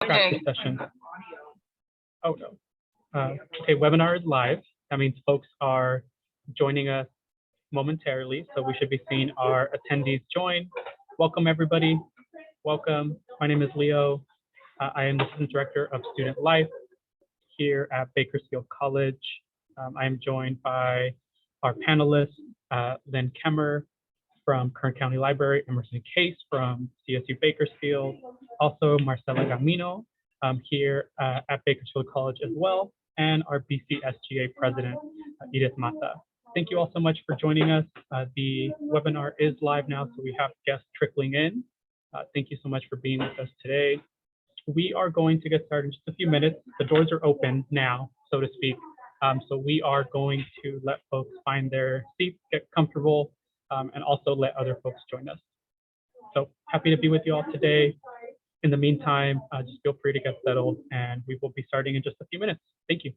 practice session. Oh no. Okay, webinar is live. That means folks are joining us momentarily, so we should be seeing our attendees join. Welcome everybody. Welcome. My name is Leo. I am the Assistant Director of Student Life here at Bakersfield College. I am joined by our panelists, Lynn Kemmer from Kern County Library, Emerson Case from CSU Bakersfield, also Marcela Gamino here at Bakersfield College as well, and our BCSGA President, Edith Mata. Thank you all so much for joining us. The webinar is live now, so we have guests trickling in. Thank you so much for being with us today. We are going to get started in just a few minutes. The doors are open now, so to speak. So we are going to let folks find their seats, get comfortable, and also let other folks join us. So happy to be with you all today. In the meantime, just feel free to get settled, and we will be starting in just a few minutes. Thank you.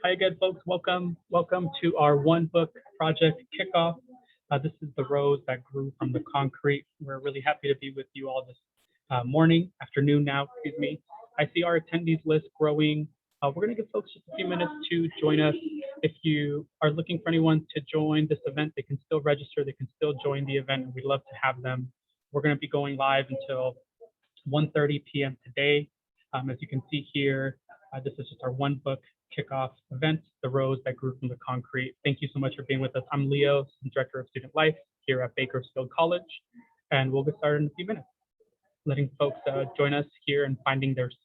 Hi again, folks. Welcome to our one book project kickoff. This is the rose that grew from the concrete. We're really happy to be with you all this afternoon now, excuse me. I see our attendees list growing. We're going to give folks just a few minutes to join us. If you are looking for anyone to join this event, they can still register. They can still join the event, and we'd love to have them. We're going to be going live until 1:30 p.m. today. As you can see here, this is just our one book kickoff event, The Rose That Grew from the Concrete. Thank you so much for being with us. I'm Leo, Director of Student Life here at Bakersfield College, and we'll get started in a few minutes, letting folks join us here and finding their seats.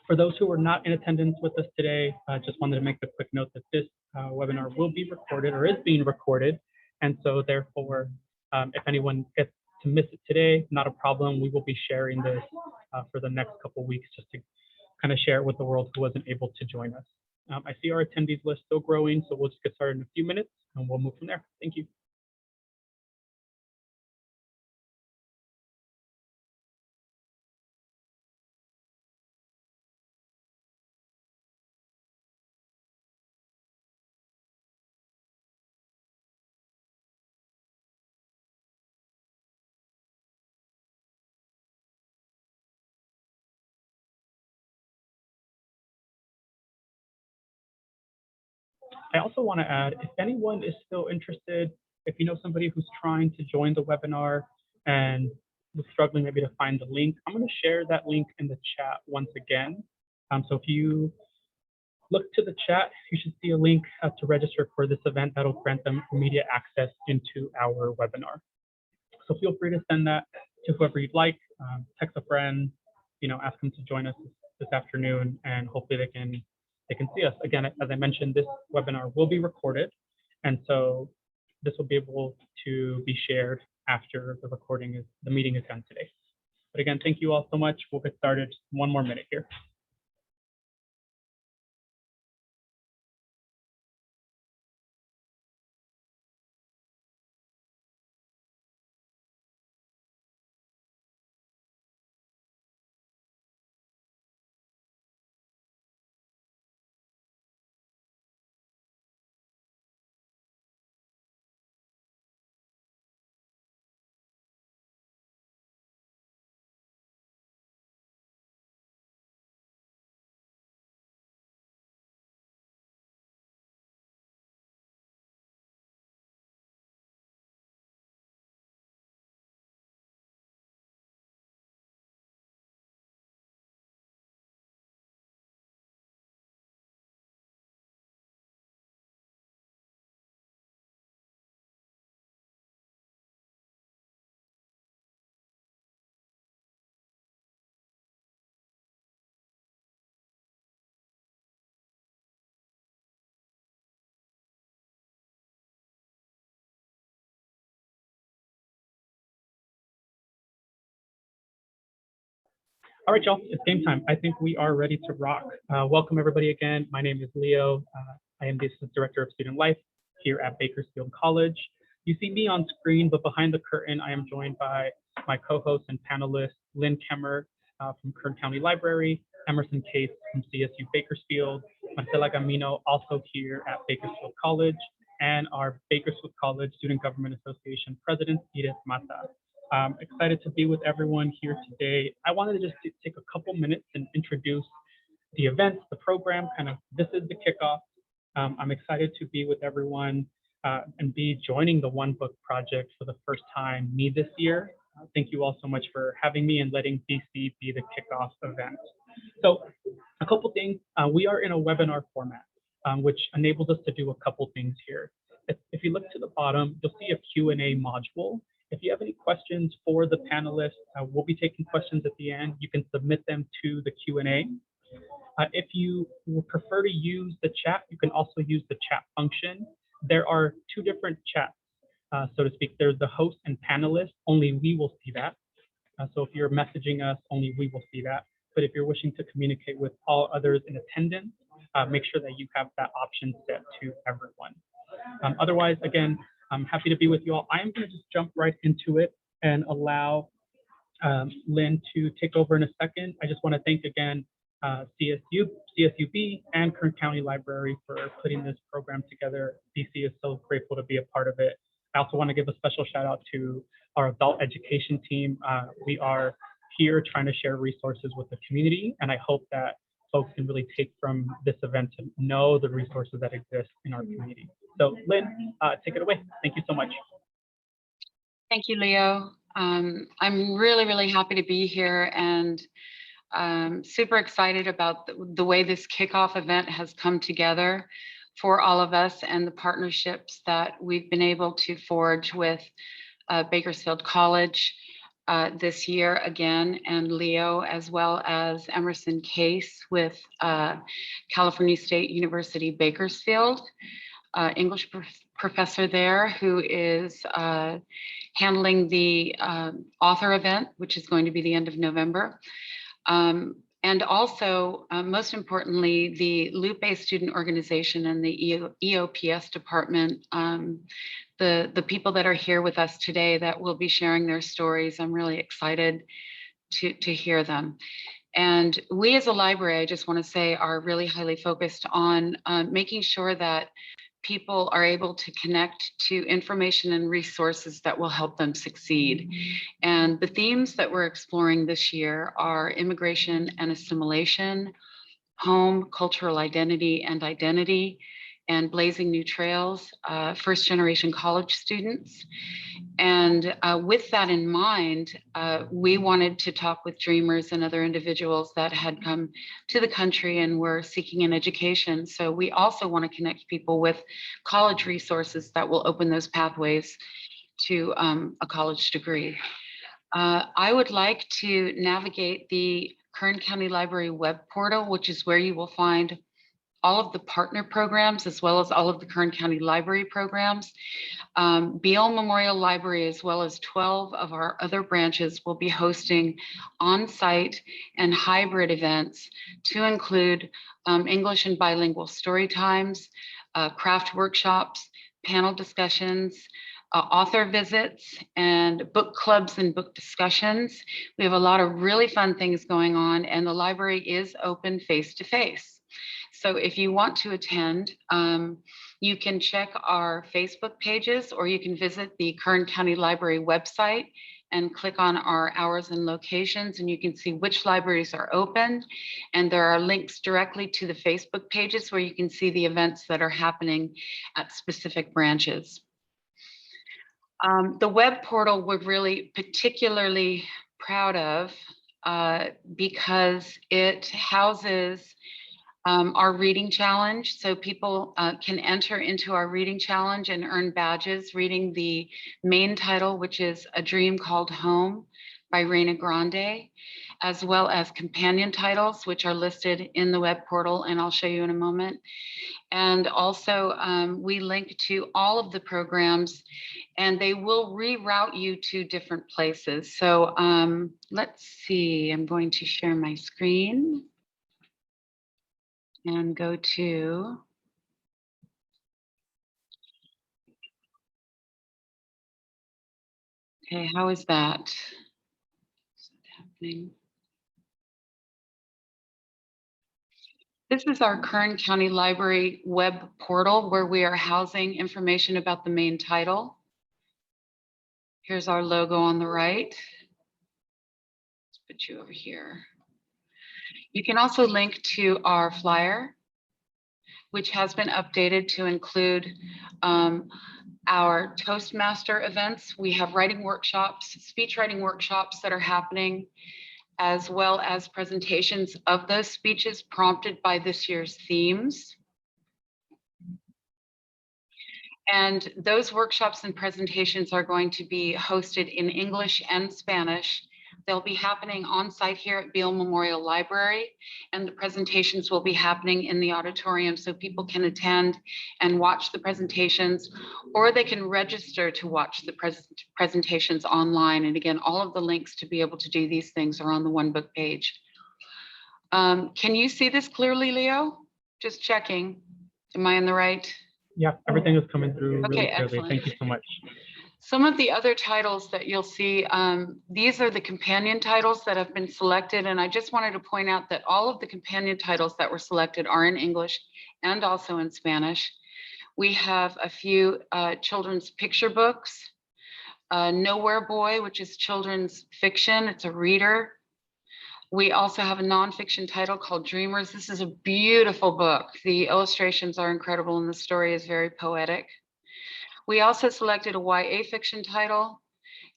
For those who are not in attendance with us today, I just wanted to make a quick note that this webinar will be recorded or is being recorded. And so therefore, if anyone gets to miss it today, not a problem. We will be sharing this for the next couple of weeks just to kind of share it with the world who wasn't able to join us. I see our attendees list still growing, so we'll just get started in a few minutes and we'll move from there. Thank you. I also want to add, if anyone is still interested, if you know somebody who's trying to join the webinar and was struggling maybe to find the link, I'm going to share that link in the chat once again. So if you look to the chat, you should see a link to register for this event that'll grant them immediate access into our webinar. So feel free to send that to whoever you'd like, text a friend, ask them to join us this afternoon, and hopefully they can see us. Again, as I mentioned, this webinar will be recorded, and so this will be able to be shared after the meeting is done today. But again, thank you all so much. We'll get started just one more minute here. All right, y'all, it's game time. I think we are ready to rock. Welcome everybody again. My name is Leo. I am the Assistant Director of Student Life here at Bakersfield College. You see me on screen, but behind the curtain, I am joined by my co-host and panelist, Lynn Kemmer from Kern County Library, Emerson Case from CSU Bakersfield, Marcela Gamino also here at Bakersfield College, and our Bakersfield College Student Government Association President, Edith Mata. Excited to be with everyone here today. I wanted to just take a couple minutes and introduce the events, the program, kind of this is the kickoff. I'm excited to be with everyone and be joining the One Book Project for the first time, me this year. Thank you all so much for having me and letting BC be the kickoff event. So a couple things, we are in a webinar format, which enables us to do a couple things here. If you look to the bottom, you'll see a Q&A module. If you have any questions for the panelists, we'll be taking questions at the end. You can submit them to the Q&A. If you would prefer to use the chat, you can also use the chat function. There are two different chats, so to speak. There's the host and panelist, only we will see that. So if you're messaging us, only we will see that. But if you're wishing to communicate with all others in attendance, make sure that you have that option set to everyone. Otherwise, again, I'm happy to be with you all. I'm going to just jump right into it and allow Lynn to take over in a second. I just want to thank again CSUB and Kern County Library for putting this program together. BC is so grateful to be a part of it. I also want to give a special shout out to our adult education team. We are here trying to share resources with the community, and I hope that folks can really take from this event to know the resources that exist in our community. So Lynn, take it away. Thank you so much. Thank you, Leo. I'm really, really happy to be here and super excited about the way this kickoff event has come together for all of us and the partnerships that we've been able to forge with Bakersfield College this year again, and Leo, as well as Emerson Case with California State University, Bakersfield. English professor there who is handling the author event, which is going to be the end of November. And also, most importantly, the Lupe Student Organization and the EOPS department, the people that are here with us today that will be sharing their stories. I'm really excited to hear them. And we as a library, I just want to say, are really highly focused on making sure that people are able to connect to information and resources that will help them succeed. And the themes that we're exploring this year are immigration and assimilation, home, cultural identity, and blazing new trails, first generation college students. And with that in mind, we wanted to talk with dreamers and other individuals that had come to the country and were seeking an education. So we also want to connect people with college resources that will open those pathways to a college degree. I would like to navigate the Kern County Library web portal, which is where you will find all of the partner programs, as well as all of the Kern County Library programs. Beal Memorial Library, as well as 12 of our other branches, will be hosting on-site and hybrid events to include English and bilingual story times, craft workshops, panel discussions, author visits, and book clubs and book discussions. We have a lot of really fun things going on, and the library is open face-to-face. So if you want to attend, you can check our Facebook pages, or you can visit the Kern County Library website and click on our hours and locations, and you can see which libraries are open. And there are links directly to the Facebook pages where you can see the events that are happening at specific branches. The web portal we're really particularly proud of because it houses our reading challenge. So people can enter into our reading challenge and earn badges reading the main title, which is A Dream Called Home by Reina Grande, as well as companion titles, which are listed in the web portal, and I'll show you in a moment. And also we link to all of the programs, and they will reroute you to different places. So let's see, I'm going to share my screen and go to, okay, how is that? Is that happening? This is our Kern County Library web portal where we are housing information about the main title. Here's our logo on the right. Let's put you over here. You can also link to our flyer, which has been updated to include our Toastmaster events. We have writing workshops, speech writing workshops that are happening, as well as presentations of those speeches prompted by this year's themes. And those workshops and presentations are going to be hosted in English and Spanish. They'll be happening on site here at Beale Memorial Library, and the presentations will be happening in the auditorium so people can attend and watch the presentations, or they can register to watch the presentations online. And again, all of the links to be able to do these things are on the One Book page. Can you see this clearly, Leo? Just checking. Am I in the right? Yeah, everything is coming through really clearly. Excellent. Thank you so much. Some of the other titles that you'll see, these are the companion titles that have been selected. And I just wanted to point out that all of the companion titles that were selected are in English and also in Spanish. We have a few children's picture books. Nowhere Boy, which is children's fiction. It's a reader. We also have a nonfiction title called Dreamers. This is a beautiful book. The illustrations are incredible and the story is very poetic. We also selected a YA fiction title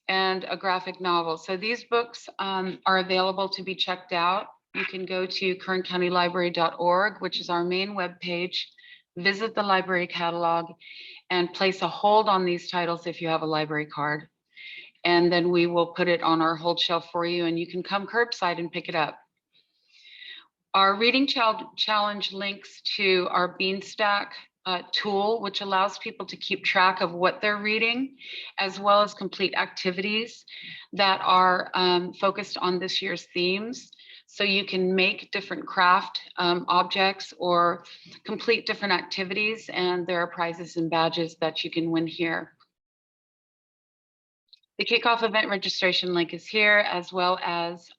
and a graphic novel. So these books are available to be checked out. You can go to kerncountylibrary.org, which is our main webpage, visit the library catalog, and place a hold on these titles if you have a library card. And then we will put it on our hold shelf for you, and you can come curbside and pick it up. Our reading challenge links to our Beanstack tool, which allows people to keep track of what they're reading, as well as complete activities that are focused on this year's themes. So you can make different craft objects or complete different activities, and there are prizes and badges that you can win here. The Kickoff Event registration link is here, as well as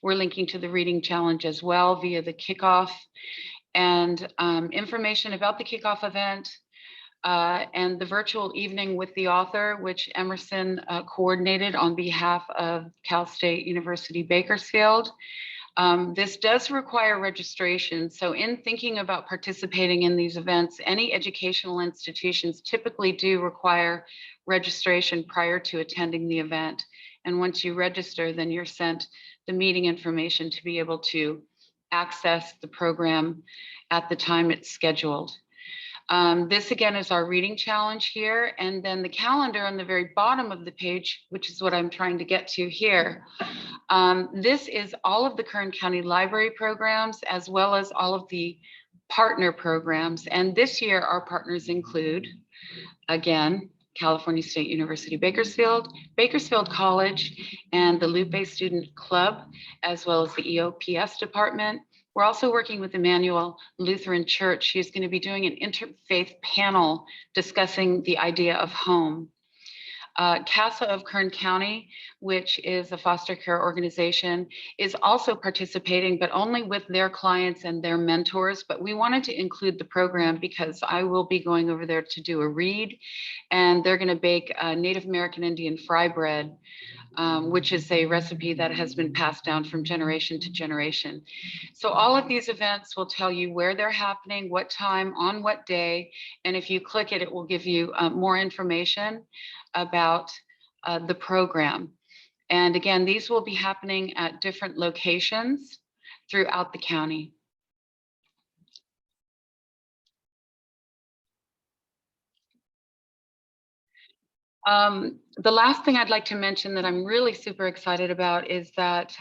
we're linking to the reading challenge as well via the Kickoff. And information about the Kickoff Event and the virtual evening with the author, which Emerson coordinated on behalf of Cal State University Bakersfield. This does require registration. So in thinking about participating in these events, any educational institutions typically do require registration prior to attending the event. And once you register, then you're sent the meeting information to be able to access the program at the time it's scheduled. This again is our reading challenge here, and then the calendar on the very bottom of the page, which is what I'm trying to get to here. This is all of the Kern County Library programs, as well as all of the partner programs. And this year our partners include, again, California State University Bakersfield, Bakersfield College, and the Lupe Student Club, as well as the EOPS department. We're also working with Emmanuel Lutheran Church. She's going to be doing an interfaith panel discussing the idea of home. CASA of Kern County, which is a foster care organization, is also participating, but only with their clients and their mentors. But we wanted to include the program because I will be going over there to do a read, and they're going to bake Native American Indian fry bread, which is a recipe that has been passed down from generation to generation. So all of these events will tell you where they're happening, what time, on what day, and if you click it, it will give you more information about the program. And again, these will be happening at different locations throughout the county. The last thing I'd like to mention that I'm really super excited about is that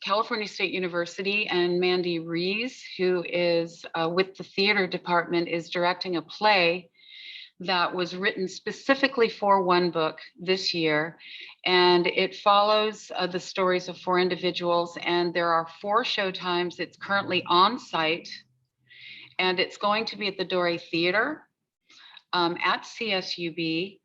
California State University and Mandy Rees, who is with the theater department, is directing a play that was written specifically for One Book this year. And it follows the stories of 4 individuals, and there are 4 showtimes. It's currently on site, and it's going to be at the Doré Theater at CSUB.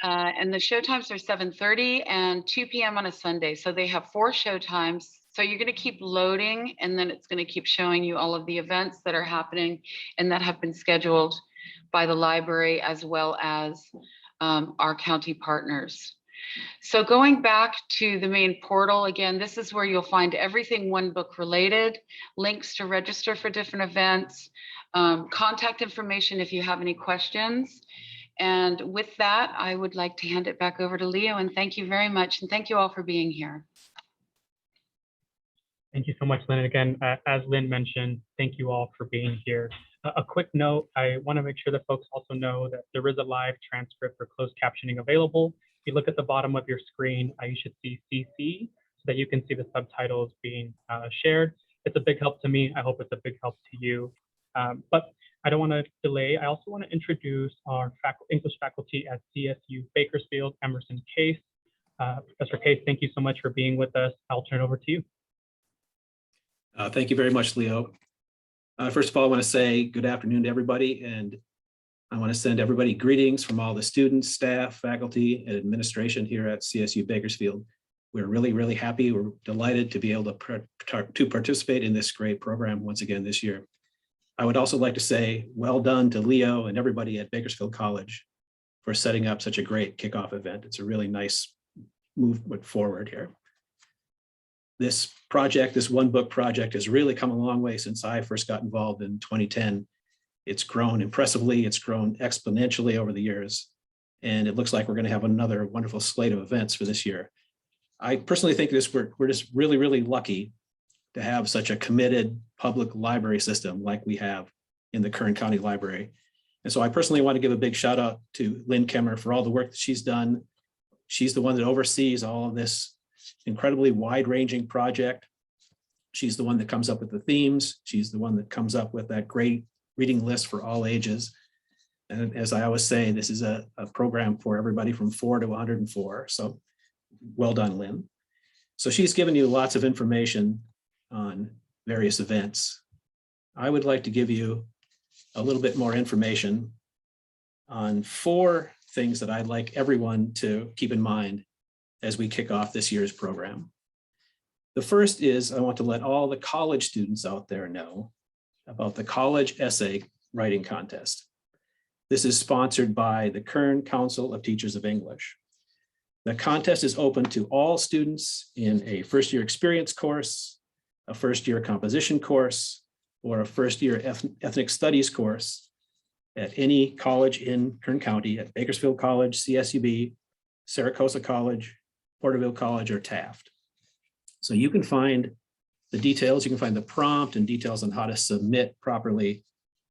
And the showtimes are 7:30 and 2 p.m. on a Sunday. So they have 4 showtimes. So you're going to keep loading, and then it's going to keep showing you all of the events that are happening and that have been scheduled by the library as well as our county partners. So going back to the main portal, again, this is where you'll find everything One Book related, links to register for different events, contact information if you have any questions. And with that, I would like to hand it back over to Leo, and thank you very much. And thank you all for being here. Thank you so much, Lynn. And again, as Lynn mentioned, thank you all for being here. A quick note, I want to make sure that folks also know that there is a live transcript for closed captioning available. If you look at the bottom of your screen, you should see CC so that you can see the subtitles being shared. It's a big help to me. I hope it's a big help to you. But I don't want to delay. I also want to introduce our English faculty at CSU Bakersfield, Emerson Case. Professor Case, thank you so much for being with us. I'll turn it over to you. Thank you very much, Leo. First of all, I want to say good afternoon to everybody, and I want to send everybody greetings from all the students, staff, faculty, and administration here at CSU Bakersfield. We're really, really happy. We're delighted to be able to participate in this great program once again this year. I would also like to say well done to Leo and everybody at Bakersfield College for setting up such a great kickoff event. It's a really nice movement forward here. This project, this One Book project, has really come a long way since I first got involved in 2010. It's grown impressively, it's grown exponentially over the years, and it looks like we're going to have another wonderful slate of events for this year. I personally think we're just really, really lucky to have such a committed public library system like we have in the Kern County Library. And so I personally want to give a big shout out to Lynn Kemmer for all the work that she's done. She's the one that oversees all of this incredibly wide-ranging project. She's the one that comes up with the themes. She's the one that comes up with that great reading list for all ages. And as I always say, this is a program for everybody from 4 to 104. So well done, Lynn. So she's given you lots of information on various events. I would like to give you a little bit more information on 4 things that I'd like everyone to keep in mind as we kick off this year's program. The first is I want to let all the college students out there know about the College Essay Writing Contest. This is sponsored by the Kern Council of Teachers of English. The contest is open to all students in a first-year experience course, a first-year composition course, or a first-year ethnic studies course at any college in Kern County, at Bakersfield College, CSUB, Saracosa College, Porterville College, or Taft. So you can find the details, you can find the prompt and details on how to submit properly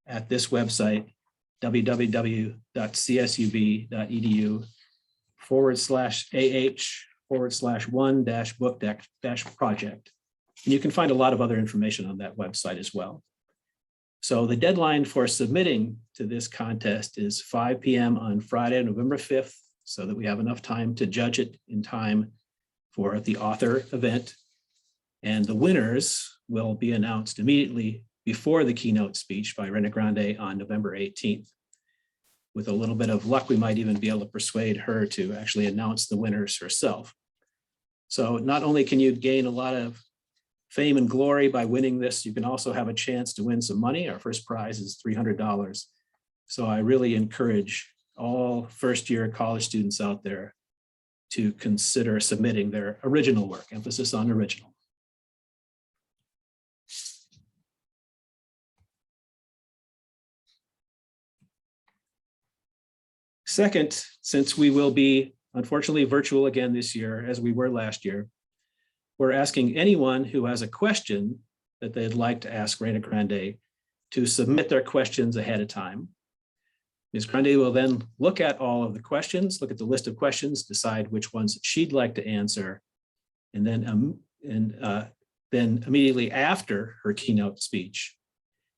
at this website, www.csub.edu/AH/1-book-project. And you can find a lot of other information on that website as well. So the deadline for submitting to this contest is 5 p.m. on Friday, November 5th, so that we have enough time to judge it in time for the author event. And the winners will be announced immediately before the keynote speech by Rena Grande on November 18th. With a little bit of luck, we might even be able to persuade her to actually announce the winners herself. So not only can you gain a lot of fame and glory by winning this, you can also have a chance to win some money. Our first prize is $300. So I really encourage all first-year college students out there to consider submitting their original work, emphasis on original. Second, since we will be unfortunately virtual again this year, as we were last year, we're asking anyone who has a question that they'd like to ask Rena Grande to submit their questions ahead of time. Ms. Grande will then look at all of the questions, look at the list of questions, decide which ones she'd like to answer. And then immediately after her keynote speech,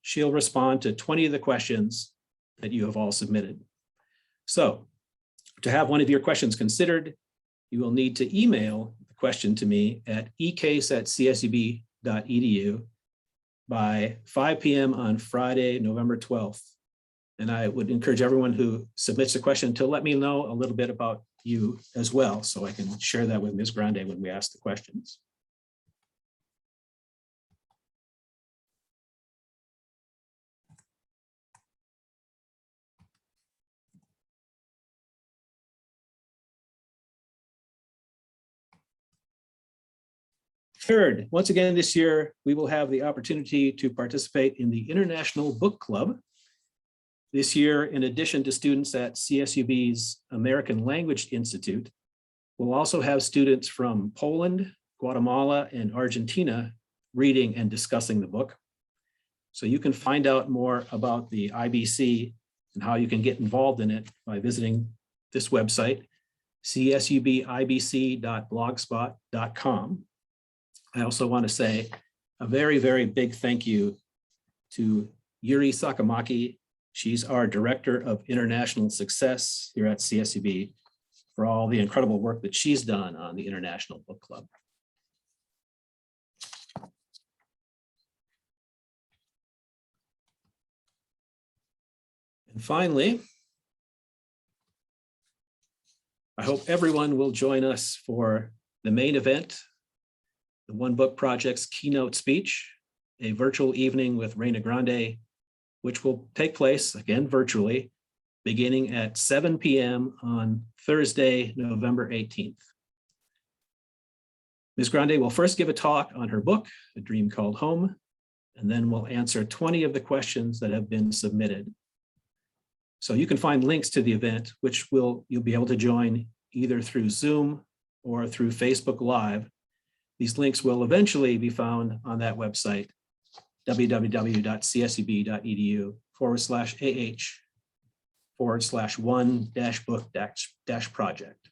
she'll respond to 20 of the questions that you have all submitted. So to have one of your questions considered, you will need to email the question to me at ecase@csub.edu by 5 p.m. on Friday, November 12th. And I would encourage everyone who submits a question to let me know a little bit about you as well, so I can share that with Ms. Grande when we ask the questions. Third, once again this year, we will have the opportunity to participate in the International Book Club. This year, in addition to students at CSUB's American Language Institute, we'll also have students from Poland, Guatemala, and Argentina reading and discussing the book. So you can find out more about the IBC and how you can get involved in it by visiting this website, csubibc.blogspot.com. I also want to say a very, very big thank you to Yuri Sakamaki. She's our Director of International Success here at CSUB, for all the incredible work that she's done on the International Book Club. And finally, I hope everyone will join us for the main event, the One Book Project's keynote speech, a virtual evening with Reina Grande, which will take place, again, virtually, beginning at 7 p.m. on Thursday, November 18th. Ms. Grande will first give a talk on her book, A Dream Called Home, and then we'll answer 20 of the questions that have been submitted. So you can find links to the event, which you'll be able to join either through Zoom or through Facebook Live. These links will eventually be found on that website, www.csub.edu/ah/one-book-project.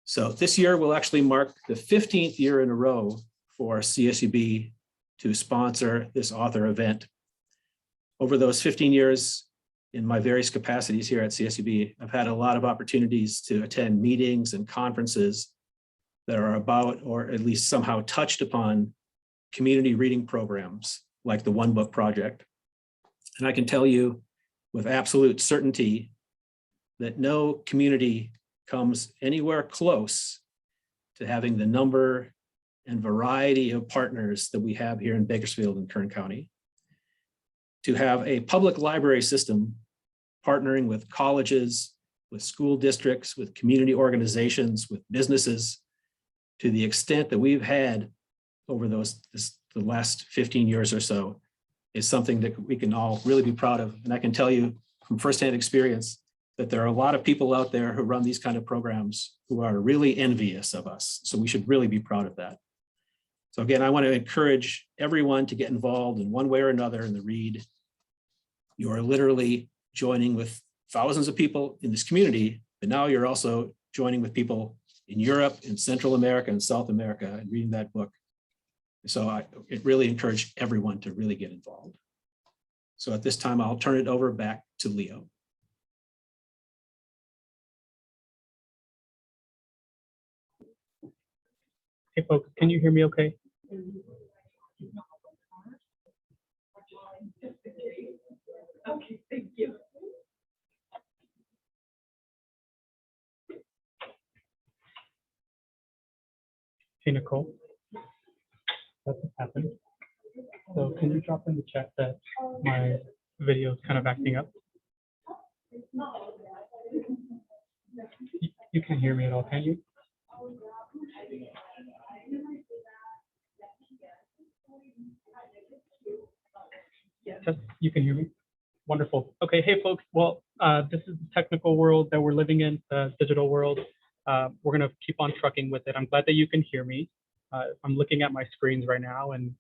So this year will actually mark the 15th year in a row for CSUB to sponsor this author event. Over those 15 years, in my various capacities here at CSUB, I've had a lot of opportunities to attend meetings and conferences that are about, or at least somehow touched upon, community reading programs like the One Book Project. And I can tell you with absolute certainty that no community comes anywhere close to having the number and variety of partners that we have here in Bakersfield and Kern County. To have a public library system partnering with colleges, with school districts, with community organizations, with businesses, to the extent that we've had over the last 15 years or so, is something that we can all really be proud of. And I can tell you from firsthand experience that there are a lot of people out there who run these kind of programs who are really envious of us. So we should really be proud of that. So again, I want to encourage everyone to get involved in one way or another in the read. You are literally joining with thousands of people in this community, but now you're also joining with people in Europe, in Central America, and South America, and reading that book. So I really encourage everyone to really get involved. So at this time, I'll turn it over back to Leo. Hey folks, can you hear me okay? Okay, thank you. Hey Nicole, that's what happened. So can you drop in the chat that my video is kind of acting up? You can't hear me at all, can you? Just, you can hear me? Wonderful. Okay, hey folks, well, this is the technical world that we're living in, the digital world. We're gonna keep on trucking with it. I'm glad that you can hear me. I'm looking at my screens right now and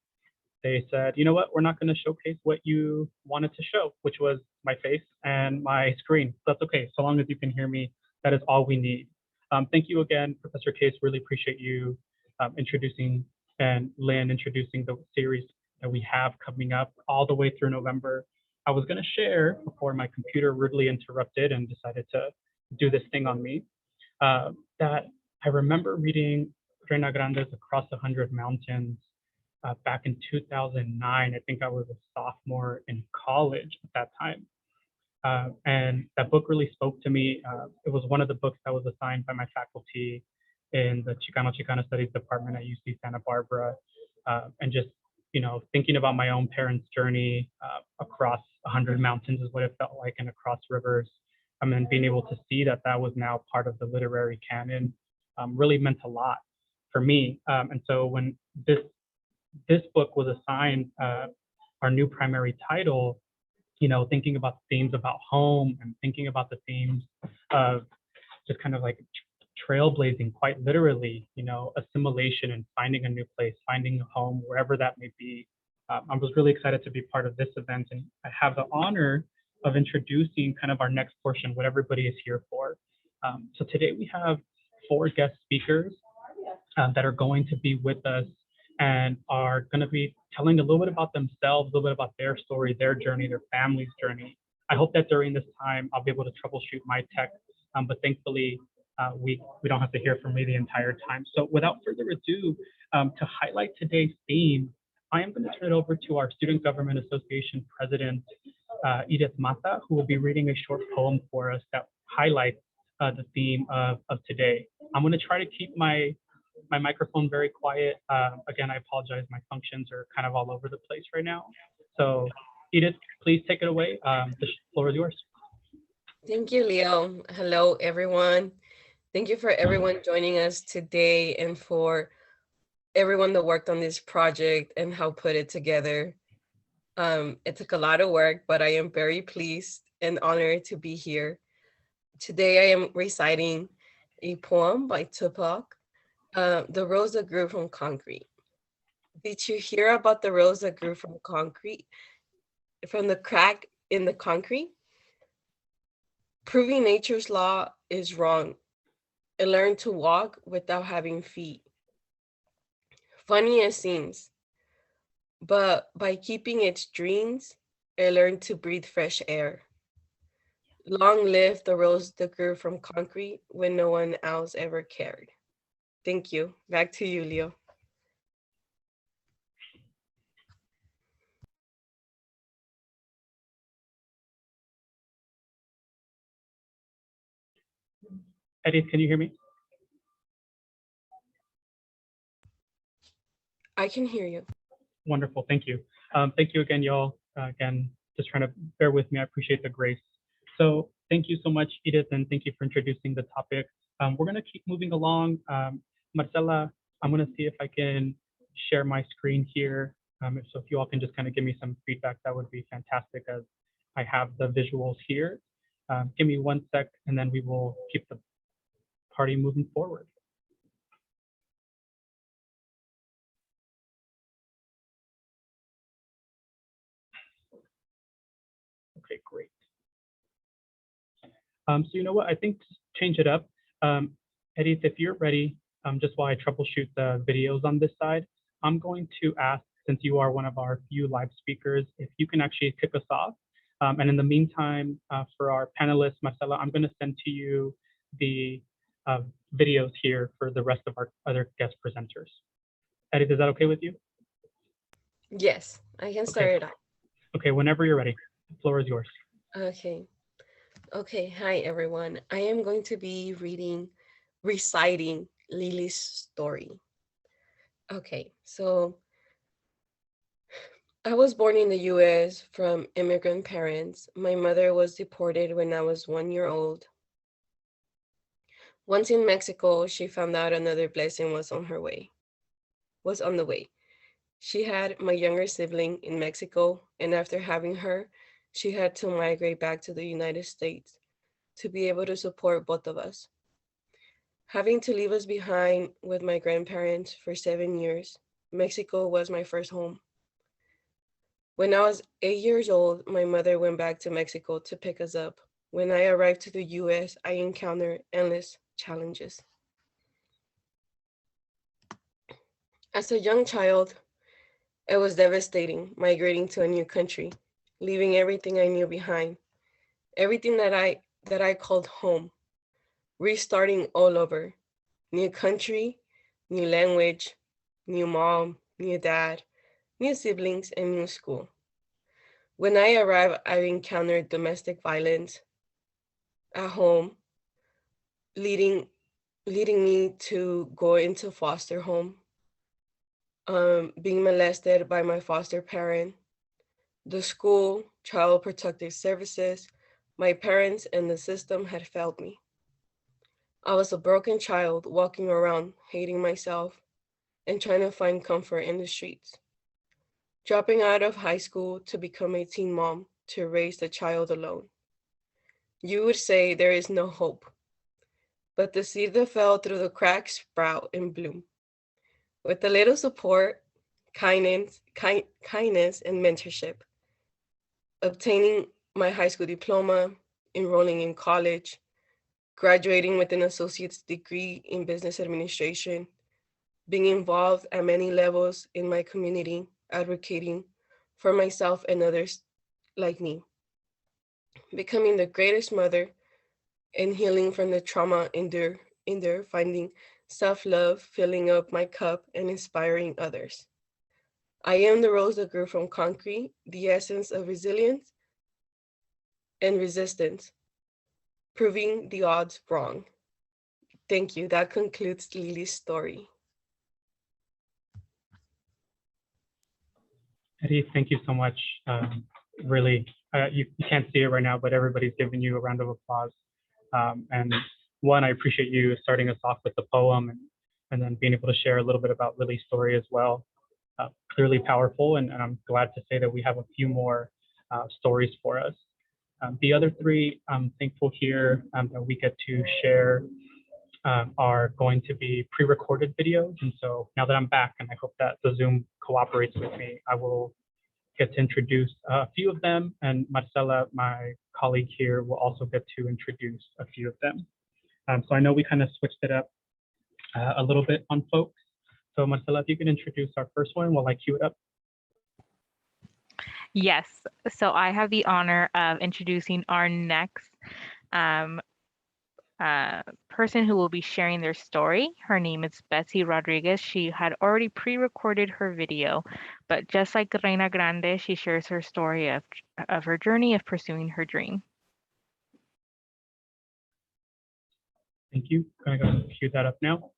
they said, you know what, we're not going to showcase what you wanted to show, which was my face and my screen. That's okay. So long as you can hear me, that is all we need. Thank you again, Professor Case. Really appreciate you introducing and Lynn introducing the series that we have coming up all the way through November. I was going to share before my computer rudely interrupted and decided to do this thing on me, that I remember reading Reina Grande's Across 100 Mountains back in 2009. I think I was a sophomore in college at that time. And that book really spoke to me. It was one of the books that was assigned by my faculty in the Chicano Studies Department at UC Santa Barbara. And just, you know, thinking about my own parents' journey across 100 mountains is what it felt like, and across rivers. And being able to see that that was now part of the literary canon really meant a lot for me. And so when this book was assigned our new primary title, you know, thinking about themes about home and thinking about the themes of just kind of like trailblazing, quite literally, you know, assimilation and finding a new place, finding a home, wherever that may be. I was really excited to be part of this event, and I have the honor of introducing kind of our next portion, what everybody is here for. So today we have 4 guest speakers that are going to be with us and are going to be telling a little bit about themselves, a little bit about their story, their journey, their family's journey. I hope that during this time, I'll be able to troubleshoot my tech, but thankfully, we don't have to hear from me the entire time. So without further ado, to highlight today's theme, I am going to turn it over to our Student Government Association President, Edith Mata, who will be reading a short poem for us that highlights the theme of today. I'm going to try to keep my microphone very quiet. Again, I apologize. My functions are kind of all over the place right now. So Edith, please take it away. The floor is yours. Thank you, Leo. Hello, everyone. Thank you for everyone joining us today and for everyone that worked on this project and how put it together. It took a lot of work, but I am very pleased and honored to be here. Today, I am reciting a poem by Tupac, The Rose That Grew from Concrete. Did you hear about the rose that grew from concrete, from the crack in the concrete? Proving nature's law is wrong. It learned to walk without having feet. Funny it seems, but by keeping its dreams, it learned to breathe fresh air. Long live the rose that grew from concrete when no one else ever cared. Thank you. Back to you, Leo. Edith, can you hear me? I can hear you. Wonderful, thank you. Thank you again, y'all. Again, just trying to bear with me. I appreciate the grace. So thank you so much, Edith, and thank you for introducing the topic. We're going to keep moving along. Marcela, I'm going to see if I can share my screen here. So if you all can just kind of give me some feedback, that would be fantastic, as I have the visuals here. Give me 1 sec, and then we will keep the party moving forward. Okay, great. So you know what, I think just change it up. Edith, if you're ready, just while I troubleshoot the videos on this side, I'm going to ask, since you are one of our few live speakers, if you can actually kick us off. And in the meantime, for our panelists, Marcela, I'm going to send to you the videos here for the rest of our other guest presenters. Edith, is that okay with you? Yes, I can start it off. Okay, whenever you're ready, the floor is yours. Okay. Okay, hi everyone. I am going to be reciting Lily's story. Okay, so I was born in the US from immigrant parents. My mother was deported when I was 1 year old. Once in Mexico, she found out another blessing was on the way. She had my younger sibling in Mexico, and after having her, she had to migrate back to the United States to be able to support both of us. Having to leave us behind with my grandparents for 7 years, Mexico was my first home. When I was 8 years old, my mother went back to Mexico to pick us up. When I arrived to the US, I encountered endless challenges. As a young child, it was devastating migrating to a new country, leaving everything I knew behind, everything that I called home, restarting all over. New country, new language, new mom, new dad, new siblings, and new school. When I arrived, I encountered domestic violence at home, leading leading me to go into foster home, being molested by my foster parent, the school, child protective services, my parents, and the system had failed me. I was a broken child walking around, hating myself and trying to find comfort in the streets. Dropping out of high school to become a teen mom to raise the child alone. You would say there is no hope, but the seed that fell through the cracks sprout and bloom. With a little support, kindness, and mentorship, obtaining my high school diploma, enrolling in college, graduating with an associate's degree in business administration, being involved at many levels in my community, advocating for myself and others like me, becoming the greatest mother and healing from the trauma endure, finding self-love, filling up my cup and inspiring others. I am the rose that grew from concrete, the essence of resilience and resistance, proving the odds wrong. Thank you. That concludes Lily's story. Eddie, thank you so much. Really, you can't see it right now, but everybody's giving you a round of applause. And one, I appreciate you starting us off with the poem and then being able to share a little bit about Lily's story as well. Clearly powerful, and I'm glad to say that we have a few more stories for us. The other three, I'm thankful here that we get to share are going to be pre-recorded videos. And so now that I'm back, and I hope that the Zoom cooperates with me, I will get to introduce a few of them, and Marcela, my colleague here, will also get to introduce a few of them. So I know we kind of switched it up a little bit on folks. So Marcela, if you can introduce our first one while I queue it up. Yes, so I have the honor of introducing our next person who will be sharing their story. Her name is Betsy Rodriguez. She had already pre-recorded her video, but just like Reina Grande, she shares her story of her journey of pursuing her dream. Thank you. I'm going to queue that up now.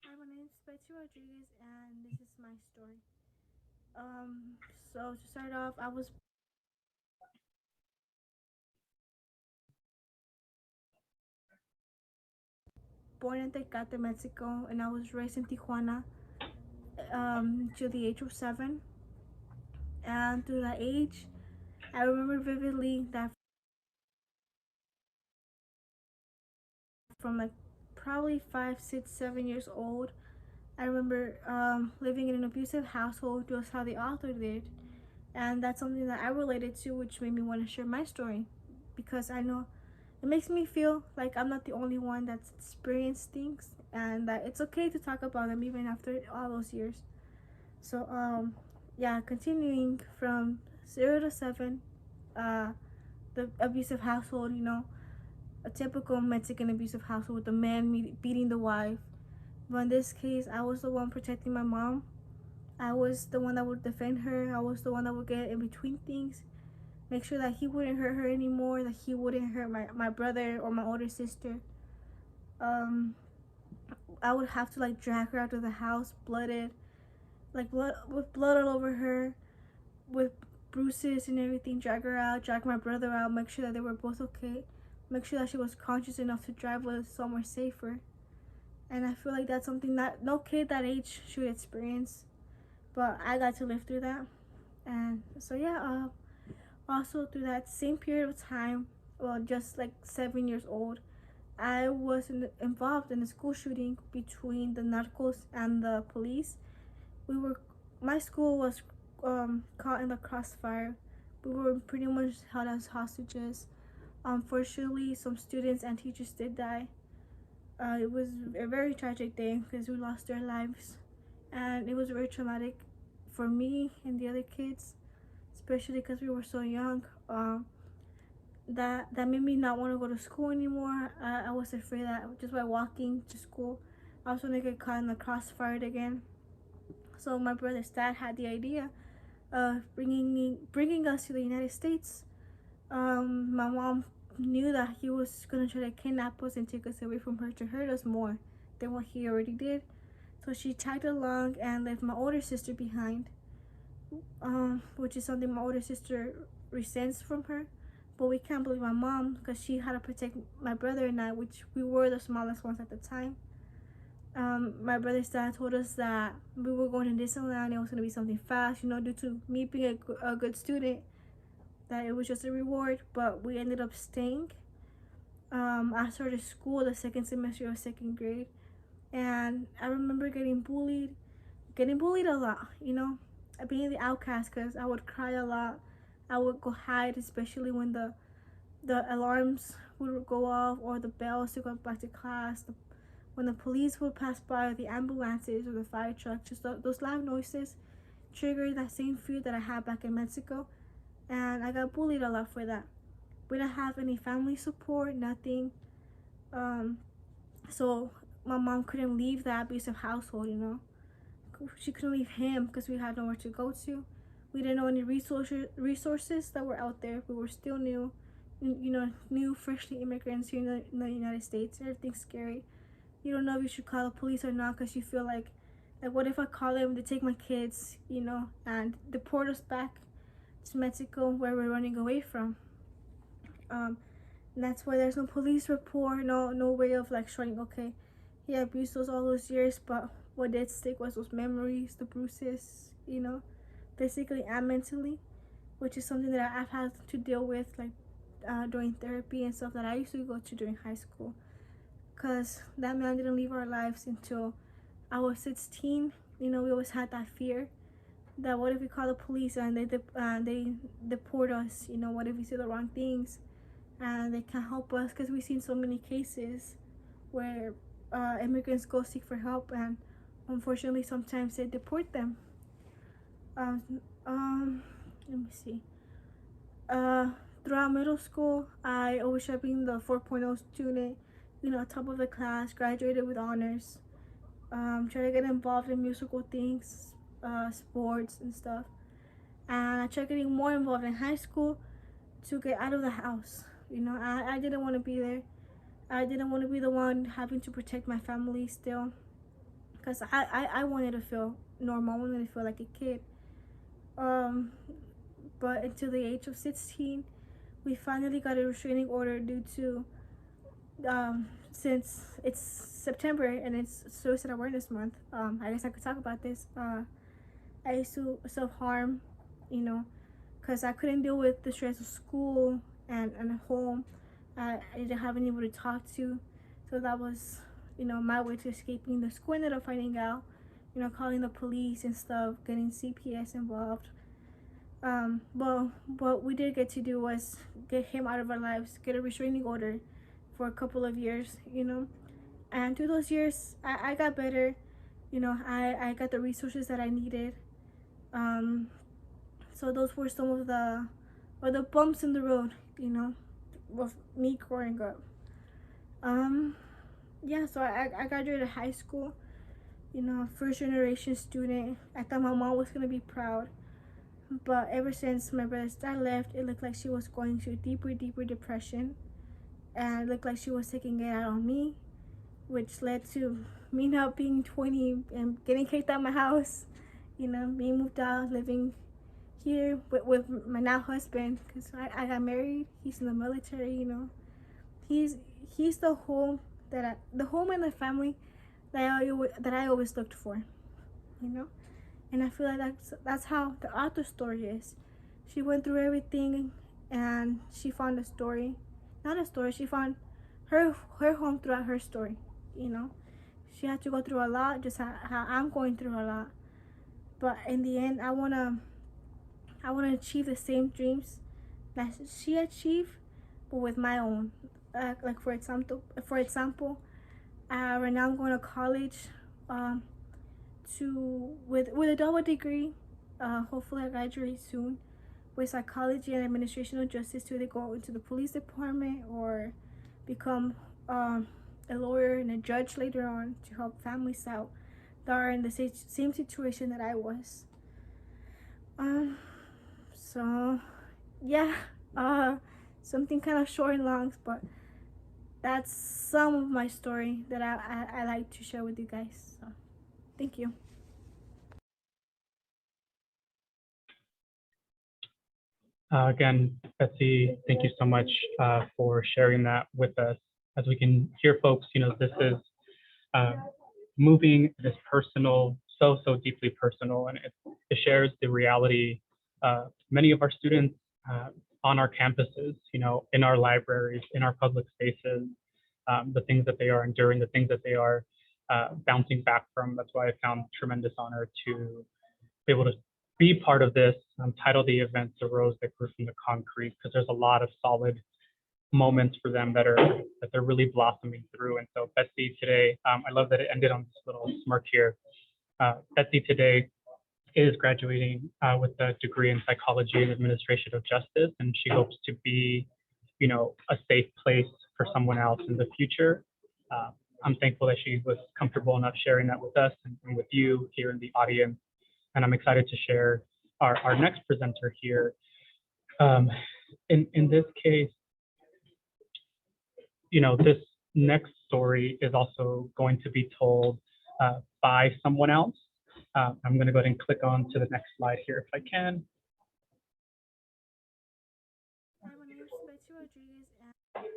Hi, my name is Betsy Rodriguez, and this is my story. So to start off, I was born in Tecate, Mexico, and I was raised in Tijuana to the age of 7. And through that age, I remember vividly that from like probably 5, 6, 7 years old, I remember living in an abusive household, just how the author did. And that's something that I related to, which made me want to share my story, because I know it makes me feel like I'm not the only one that's experienced things, and that it's okay to talk about them even after all those years. So yeah, continuing from 0 to 7, the abusive household, a typical Mexican abusive household with the man beating the wife. But in this case, I was the one protecting my mom. I was the one that would defend her. I was the one that would get in between things, make sure that he wouldn't hurt her anymore, that he wouldn't hurt my brother or my older sister. I would have to like drag her out of the house, blooded, like with blood all over her, with bruises and everything. Drag her out, drag my brother out, make sure that they were both okay, make sure that she was conscious enough to drive us somewhere safer. And I feel like that's something that no kid that age should experience, but I got to live through that. And so yeah, also through that same period of time, well, just like 7 years old, I was involved in a school shooting between the narcos and the police. We were, my school was caught in the crossfire. We were pretty much held as hostages. Unfortunately, some students and teachers did die. It was a very tragic day because we lost their lives, and it was very traumatic for me and the other kids, especially because we were so young. That made me not want to go to school anymore. I was afraid that just by walking to school, I was going to get caught in the crossfire again. So my brother's dad had the idea of bringing us to the United States. My mom knew that he was gonna try to kidnap us and take us away from her to hurt us more than what he already did. So she tagged along and left my older sister behind, which is something my older sister resents from her. But we can't believe my mom because she had to protect my brother and I, which we were the smallest ones at the time. My brother's dad told us that we were going to Disneyland. It was going to be something fast, due to me being a good student, that it was just a reward. But we ended up staying. I started school the second semester of second grade, and I remember getting bullied a lot, being the outcast because I would cry a lot. I would go hide, especially when the alarms would go off or the bells to go back to class. When the police would pass by, or the ambulances or the fire trucks, just those loud noises triggered that same fear that I had back in Mexico. And I got bullied a lot for that. We didn't have any family support, nothing. So my mom couldn't leave that abusive household. She couldn't leave him because we had nowhere to go to. We didn't know any resources that were out there. We were still new, new freshly immigrants here in the United States. Everything's scary. You don't know if you should call the police or not because you feel like what if I call them, they take my kids, and deport us back to Mexico where we're running away from. And that's why there's no police report, no way of showing, okay, he abused us all those years, but what did stick was those memories, the bruises, physically and mentally, which is something that I've had to deal with during therapy and stuff that I used to go to during high school. Because that man didn't leave our lives until I was 16. We always had that fear that what if we call the police and they deport us? What if we say the wrong things and they can't help us? Because we've seen so many cases where immigrants go seek for help and unfortunately sometimes they deport them. Let me see. Throughout middle school, I always tried being the 4.0 student, top of the class, graduated with honors. Try to get involved in musical things, sports and stuff. And I tried getting more involved in high school to get out of the house. I didn't want to be there. I didn't want to be the one having to protect my family still. Because I wanted to feel normal. I wanted to feel like a kid. But until the age of 16, we finally got a restraining order due to since it's September and it's Suicide Awareness Month. I guess I could talk about this. I used to self-harm, because I couldn't deal with the stress of school and home. I didn't have anybody to talk to, so that was, my way to escaping the school. Ended up finding out, calling the police and stuff, getting CPS involved. But what we did get to do was get him out of our lives, get a restraining order for a couple of years, and through those years, I got better, I got the resources that I needed. So those were some of the bumps in the road, of me growing up. Yeah, so I graduated high school, first generation student. I thought my mom was gonna be proud. But ever since my brother's dad left, it looked like she was going through deeper depression. And it looked like she was taking it out on me, which led to me not being 20 and getting kicked out of my house. Being moved out, living here with my now husband, because I got married. He's in the military, He's the home the home and the family that I always looked for, And I feel like that's how the author's story is. She went through everything, and she found a story, not a story. She found her home throughout her story. You know, she had to go through a lot, just how I'm going through a lot. But in the end, I wanna achieve the same dreams that she achieved, but with my own. Like for example, right now I'm going to college, um, with a double degree. Hopefully, I graduate soon with psychology and administrative justice to either go into the police department or become a lawyer and a judge later on to help families out that are in the same situation that I was. Um, so yeah, uh, something kind of short and long, but that's some of my story that I like to share with you guys. So thank you. Again, Betsy, thank you so much for sharing that with us. As we can hear, folks, this is moving, this personal, so deeply personal, and it shares the reality. Many of our students on our campuses, in our libraries, in our public spaces, the things that they are enduring, the things that they are bouncing back from. That's why I found tremendous honor to be able to be part of this. Title the event "The Rose That Grew from the Concrete," because there's a lot of solid moments for them that they're really blossoming through. And so Betsy today, I love that it ended on this little smirk here. Betsy today is graduating with a degree in psychology and administration of justice, and she hopes to be, a safe place for someone else in the future. I'm thankful that she was comfortable enough sharing that with us and with you here in the audience. And I'm excited to share our next presenter here. In this case, this next story is also going to be told by someone else. I'm going to go ahead and click on to the next slide here if I can. Hi, my name is Betsy Rodriguez,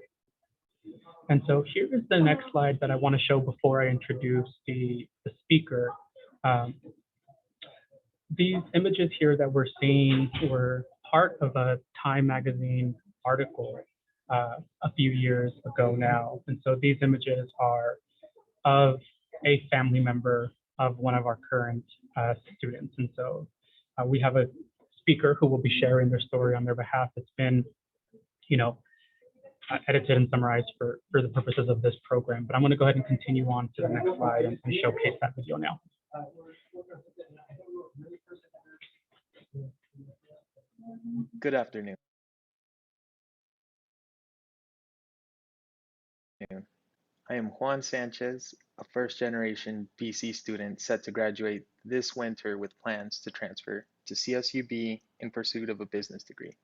And so here is the next slide that I want to show before I introduce the speaker. These images here that we're seeing were part of a Time magazine article a few years ago now. And so these images are of a family member of one of our current students. And so we have a speaker who will be sharing their story on their behalf. It's been, edited and summarized for the purposes of this program. But I'm going to go ahead and continue on to the next slide and showcase that video now. Good afternoon. I am Juan Sanchez, a first-generation BC student set to graduate this winter with plans to transfer to CSUB in pursuit of a business degree.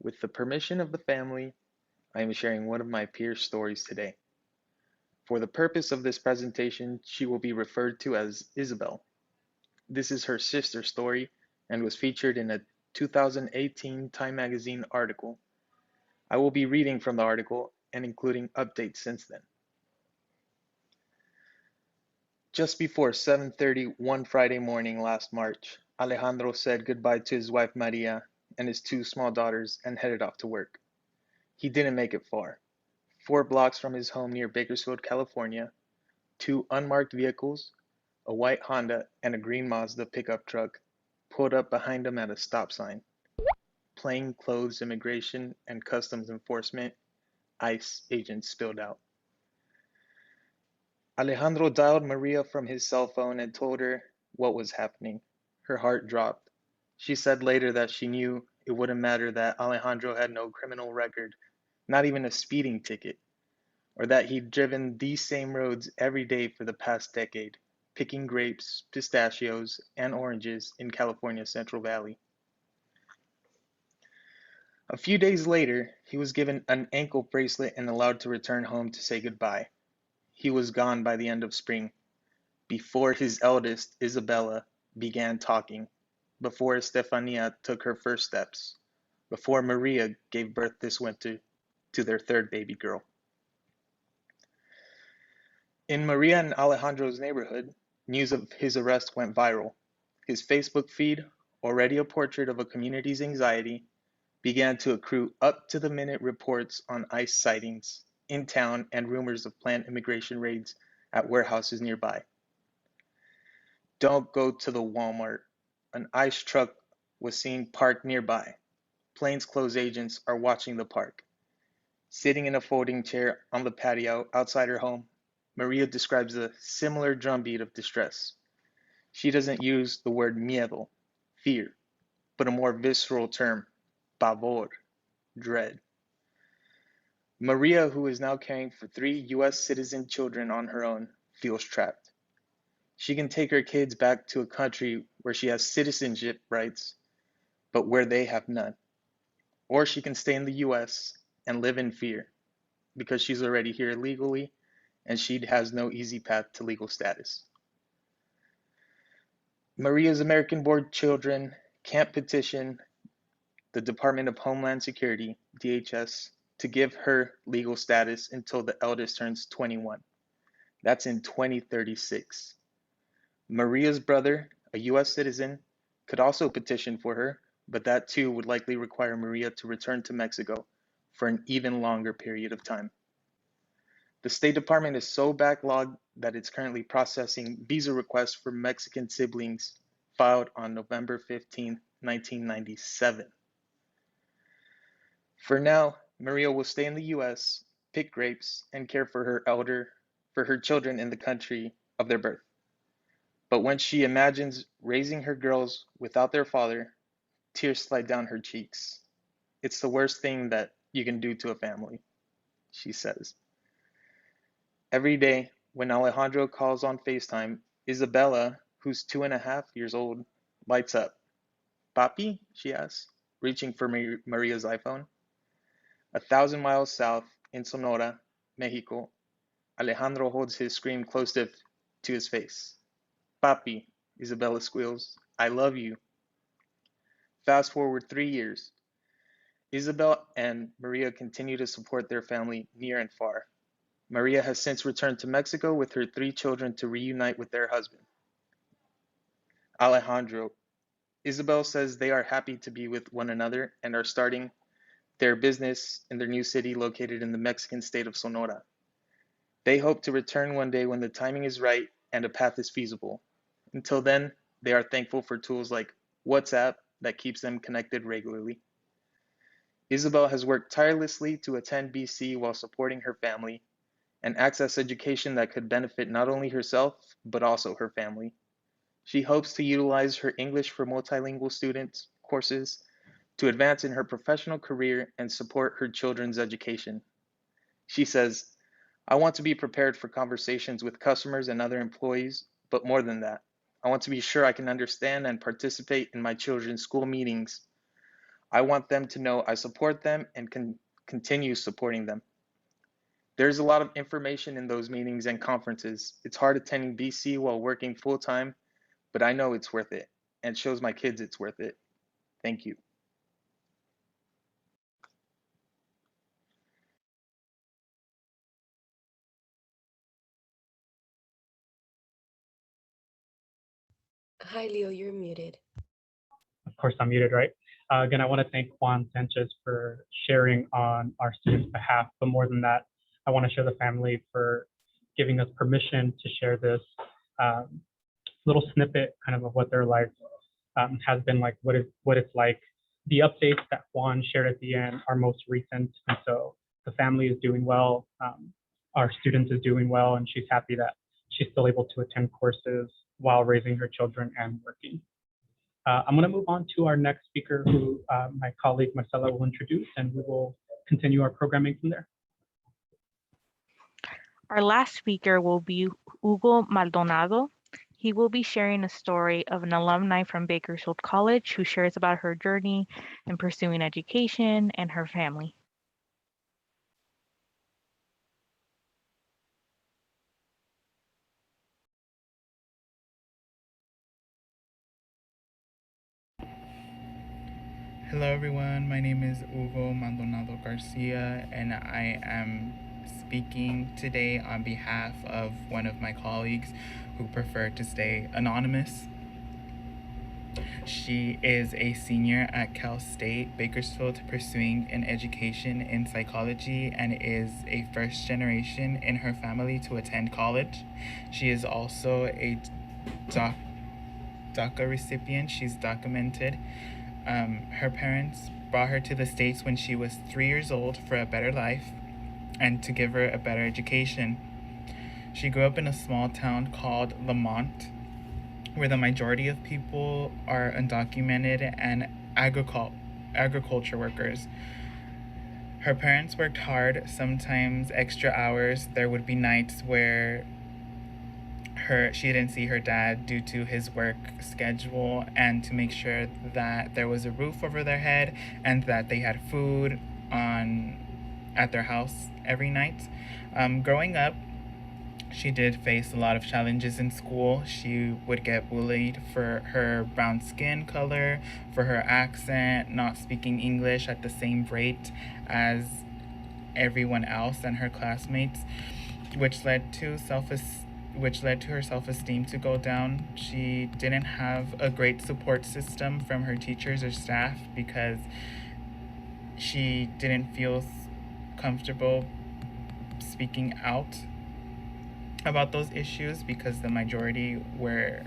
With the permission of the family, I am sharing one of my peers' stories today. For the purpose of this presentation, she will be referred to as Isabel. This is her sister's story and was featured in a 2018 Time magazine article. I will be reading from the article and including updates since then. Just before 7:30 one Friday morning last March, Alejandro said goodbye to his wife Maria and his two small daughters and headed off to work. He didn't make it far. 4 blocks from his home near Bakersfield, California, 2 unmarked vehicles, a white Honda and a green Mazda pickup truck, pulled up behind him at a stop sign. Plainclothes immigration and customs enforcement, ICE agents spilled out. Alejandro dialed Maria from his cell phone and told her what was happening. Her heart dropped. She said later that she knew it wouldn't matter that Alejandro had no criminal record, not even a speeding ticket, or that he'd driven these same roads every day for the past decade, picking grapes, pistachios, and oranges in California's Central Valley. A few days later, he was given an ankle bracelet and allowed to return home to say goodbye. He was gone by the end of spring, before his eldest, Isabella, began talking, before Estefania took her first steps, before Maria gave birth this winter to their third baby girl. In Maria and Alejandro's neighborhood, news of his arrest went viral. his Facebook feed, already a portrait of a community's anxiety, began to accrue up-to-the-minute reports on ICE sightings in town and rumors of planned immigration raids at warehouses nearby. Don't go to the Walmart. An ICE truck was seen parked nearby. Plainclothes agents are watching the park. Sitting in a folding chair on the patio outside her home, Maria describes a similar drumbeat of distress. She doesn't use the word miedo, fear, but a more visceral term, pavor, dread. Maria, who is now caring for 3 US citizen children on her own, feels trapped. She can take her kids back to a country where she has citizenship rights, but where they have none. Or she can stay in the US and live in fear because she's already here illegally and she has no easy path to legal status. Maria's American-born children can't petition the Department of Homeland Security, DHS, to give her legal status until the eldest turns 21. That's in 2036. Maria's brother, a US citizen, could also petition for her, but that too would likely require Maria to return to Mexico for an even longer period of time. The State Department is so backlogged that it's currently processing visa requests for Mexican siblings filed on November 15, 1997. For now, Maria will stay in the US, pick grapes, and care for her children in the country of their birth. But when she imagines raising her girls without their father, tears slide down her cheeks. It's the worst thing that you can do to a family, she says. Every day, when Alejandro calls on FaceTime, Isabella, who's 2.5 years old, lights up. Papi? She asks, reaching for Maria's iPhone. 1,000 miles south, in Sonora, Mexico, Alejandro holds his screen close to his face. Papi, Isabella squeals, I love you. Fast forward 3 years. Isabel and Maria continue to support their family near and far. Maria has since returned to Mexico with her 3 children to reunite with their husband, Alejandro. Isabel says they are happy to be with one another and are starting their business in their new city located in the Mexican state of Sonora. They hope to return one day when the timing is right and a path is feasible. Until then, they are thankful for tools like WhatsApp that keeps them connected regularly. Isabel has worked tirelessly to attend BC while supporting her family and access education that could benefit not only herself, but also her family. She hopes to utilize her English for multilingual students courses to advance in her professional career and support her children's education. She says, I want to be prepared for conversations with customers and other employees, but more than that, I want to be sure I can understand and participate in my children's school meetings. I want them to know I support them and can continue supporting them. There's a lot of information in those meetings and conferences. It's hard attending BC while working full-time, but I know it's worth it and shows my kids it's worth it. Thank you. Hi, Leo, you're muted. Of course, I'm muted, right? Again, I want to thank Juan Sanchez for sharing on our students' behalf. But more than that, I want to share the family for giving us permission to share this little snippet kind of what their life has been like, what it's like. The updates that Juan shared at the end are most recent. And so the family is doing well. Our students is doing well, and she's happy that she's still able to attend courses while raising her children and working. I'm going to move on to our next speaker, who my colleague Marcela will introduce, and we will continue our programming from there. Our last speaker will be Hugo Maldonado. He will be sharing a story of an alumni from Bakersfield College who shares about her journey in pursuing education and her family. Hello everyone, my name is Hugo Maldonado Garcia and I am speaking today on behalf of one of my colleagues who prefer to stay anonymous. She is a senior at Cal State Bakersfield pursuing an education in psychology and is a first generation in her family to attend college. She is also a DACA recipient. She's documented. Her parents brought her to the States when she was 3 years old for a better life and to give her a better education. She grew up in a small town called Lamont, where the majority of people are undocumented and agriculture workers. Her parents worked hard, sometimes extra hours. There would be nights where she didn't see her dad due to his work schedule, and to make sure that there was a roof over their head and that they had food at their house every night. Growing up, she did face a lot of challenges in school. She would get bullied for her brown skin color, for her accent, not speaking English at the same rate as everyone else and her classmates, which led to her self-esteem to go down. She didn't have a great support system from her teachers or staff because she didn't feel comfortable speaking out about those issues because the majority were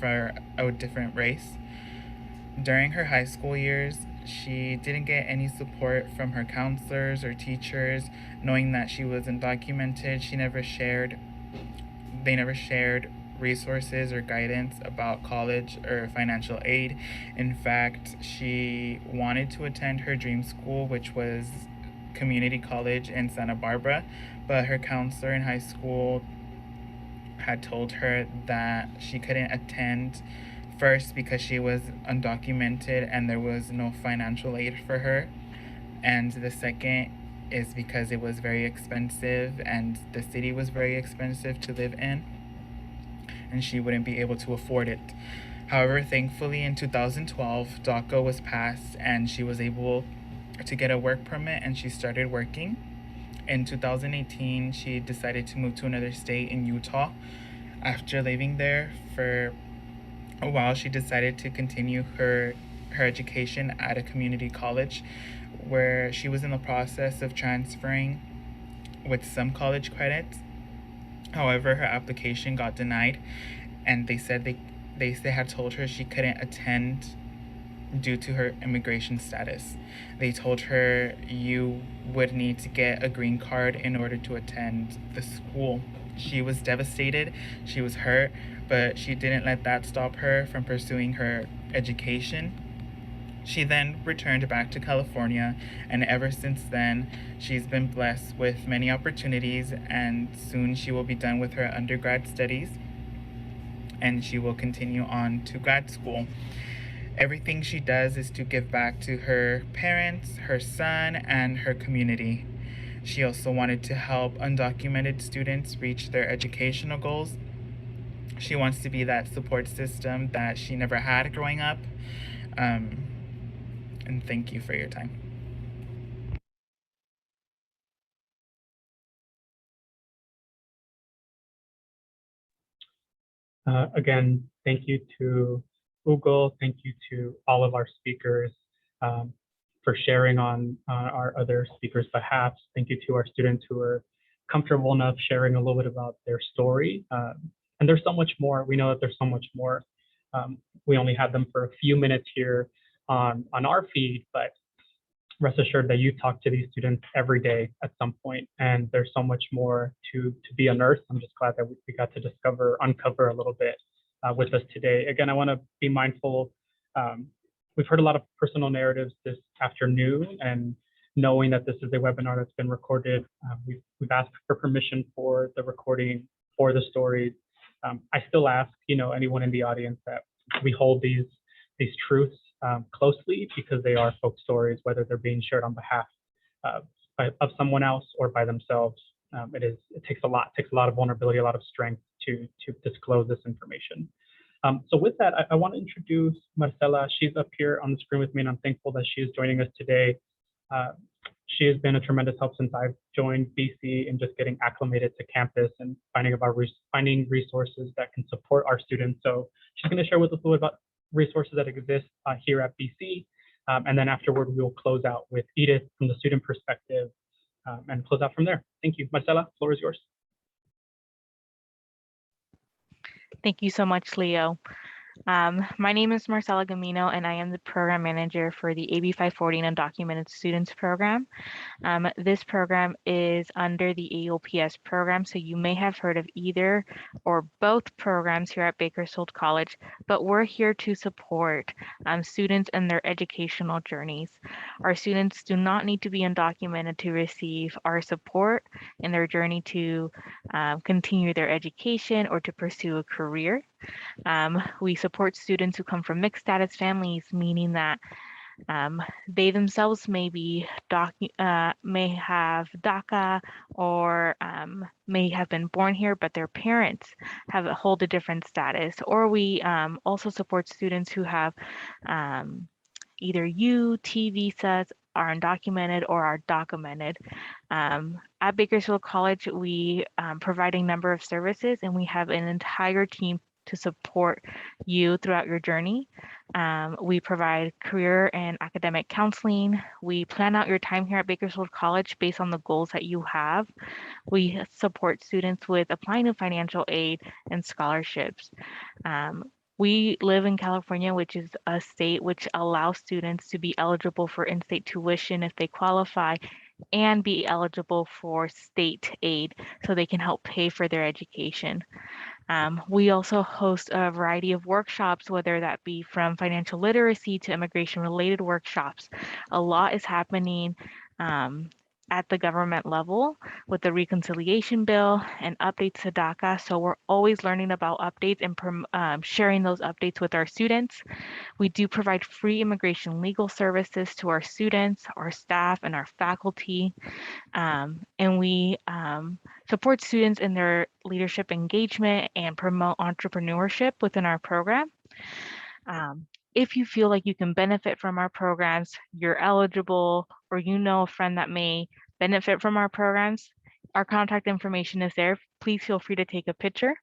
for a different race. During her high school years, she didn't get any support from her counselors or teachers, knowing that she was undocumented. They never shared resources or guidance about college or financial aid. In fact, she wanted to attend her dream school, which was community college in Santa Barbara, but her counselor in high school had told her that she couldn't attend, first because she was undocumented and there was no financial aid for her, and the second is because it was very expensive and the city was very expensive to live in and she wouldn't be able to afford it. However, thankfully in 2012, DACA was passed and she was able to get a work permit and she started working. In 2018, she decided to move to another state in Utah. After living there for a while, she decided to continue her education at a community college where she was in the process of transferring with some college credits. However, her application got denied and they said they had told her she couldn't attend due to her immigration status. They told her you would need to get a green card in order to attend the school. She was devastated, she was hurt, but she didn't let that stop her from pursuing her education. She then returned back to California, and ever since then, she's been blessed with many opportunities, and soon she will be done with her undergrad studies, and she will continue on to grad school. Everything she does is to give back to her parents, her son, and her community. She also wanted to help undocumented students reach their educational goals. She wants to be that support system that she never had growing up. And thank you for your time. Again, thank you to Google. Thank you to all of our speakers for sharing on our other speakers' behalf. Thank you to our students who are comfortable enough sharing a little bit about their story. And there's so much more. We know that there's so much more. We only had them for a few minutes here on our feed, but rest assured that you talk to these students every day at some point, and there's so much more to be unearthed. I'm just glad that we got to uncover a little bit with us today. Again, I want to be mindful. We've heard a lot of personal narratives this afternoon, and knowing that this is a webinar that's been recorded, we've asked for permission for the recording for the stories. I still ask, anyone in the audience that we hold these truths closely, because they are folk stories, whether they're being shared on behalf of someone else or by themselves. It takes a lot of vulnerability, a lot of strength to disclose this information. So with that, I want to introduce Marcela. She's up here on the screen with me, and I'm thankful that she is joining us today. She has been a tremendous help since I've joined BC in just getting acclimated to campus and finding resources that can support our students. So she's going to share with us a little about resources that exist here at BC. And then afterward, we will close out with Edith from the student perspective and close out from there. Thank you. Marcela, floor is yours. Thank you so much, Leo. My name is Marcela Gamino, and I am the program manager for the AB 540 Undocumented Students Program. This program is under the AOPS program, so you may have heard of either or both programs here at Bakersfield College, but we're here to support students in their educational journeys. Our students do not need to be undocumented to receive our support in their journey to continue their education or to pursue a career. We support students who come from mixed status families, meaning that they themselves may have DACA or may have been born here, but their parents hold a different status. Or we also support students who have either U-T visas, are undocumented, or are documented. At Bakersfield College, we provide a number of services, and we have an entire team to support you throughout your journey. We provide career and academic counseling. We plan out your time here at Bakersfield College based on the goals that you have. We support students with applying to financial aid and scholarships. We live in California, which is a state which allows students to be eligible for in-state tuition if they qualify, and be eligible for state aid so they can help pay for their education. We also host a variety of workshops, whether that be from financial literacy to immigration-related workshops. A lot is happening at the government level with the reconciliation bill and updates to DACA. So we're always learning about updates and sharing those updates with our students. We do provide free immigration legal services to our students, our staff, and our faculty. And we support students in their leadership engagement and promote entrepreneurship within our program. If you feel like you can benefit from our programs, you're eligible, or you know a friend that may benefit from our programs, our contact information is there. Please feel free to take a picture.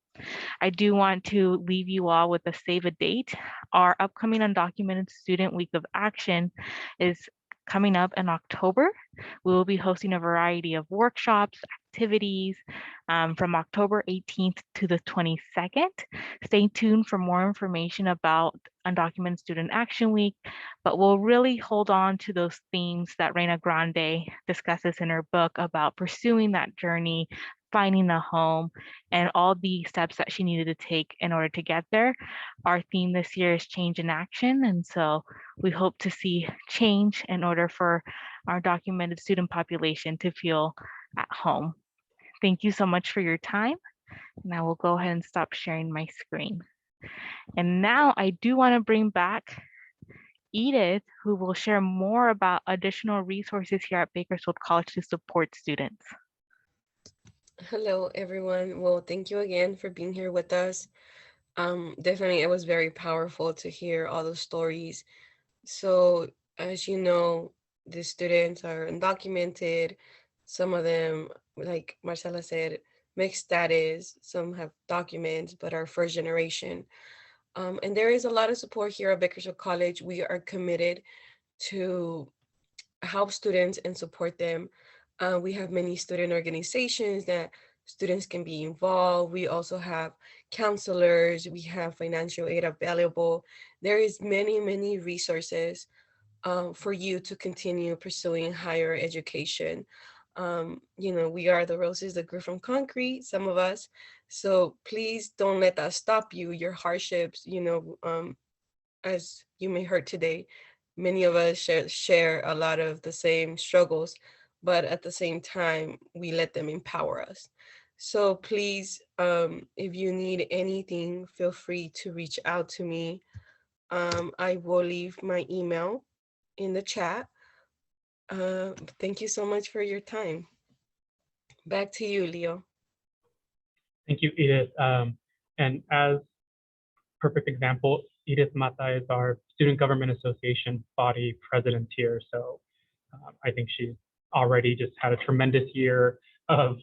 I do want to leave you all with a save a date. Our upcoming Undocumented Student Week of Action is coming up in October. We will be hosting a variety of workshops, activities from October 18th to the 22nd. Stay tuned for more information about Undocumented Student Action Week, but we'll really hold on to those themes that Reina Grande discusses in her book about pursuing that journey, finding a home, and all the steps that she needed to take in order to get there. Our theme this year is change in action, and so we hope to see change in order for our documented student population to feel at home. Thank you so much for your time. And I will go ahead and stop sharing my screen. And now I do want to bring back Edith, who will share more about additional resources here at Bakersfield College to support students. Hello, everyone. Well, thank you again for being here with us. Definitely, it was very powerful to hear all the stories. So, as you know, the students are undocumented. Some of them, like Marcela said, mixed status. Some have documents, but are first generation. And there is a lot of support here at Bakersfield College. We are committed to help students and support them. We have many student organizations that students can be involved. We also have counselors. We have financial aid available. There is many resources for you to continue pursuing higher education. We are the roses that grew from concrete, some of us. So please don't let that stop you, your hardships, as you may heard today. Many of us share a lot of the same struggles, but at the same time, we let them empower us. So please, if you need anything, feel free to reach out to me. I will leave my email in the chat. Thank you so much for your time. Back to you, Leo. Thank you, Edith. And as perfect example, Edith Mata is our Student Government Association body president here. So I think she's already just had a tremendous year of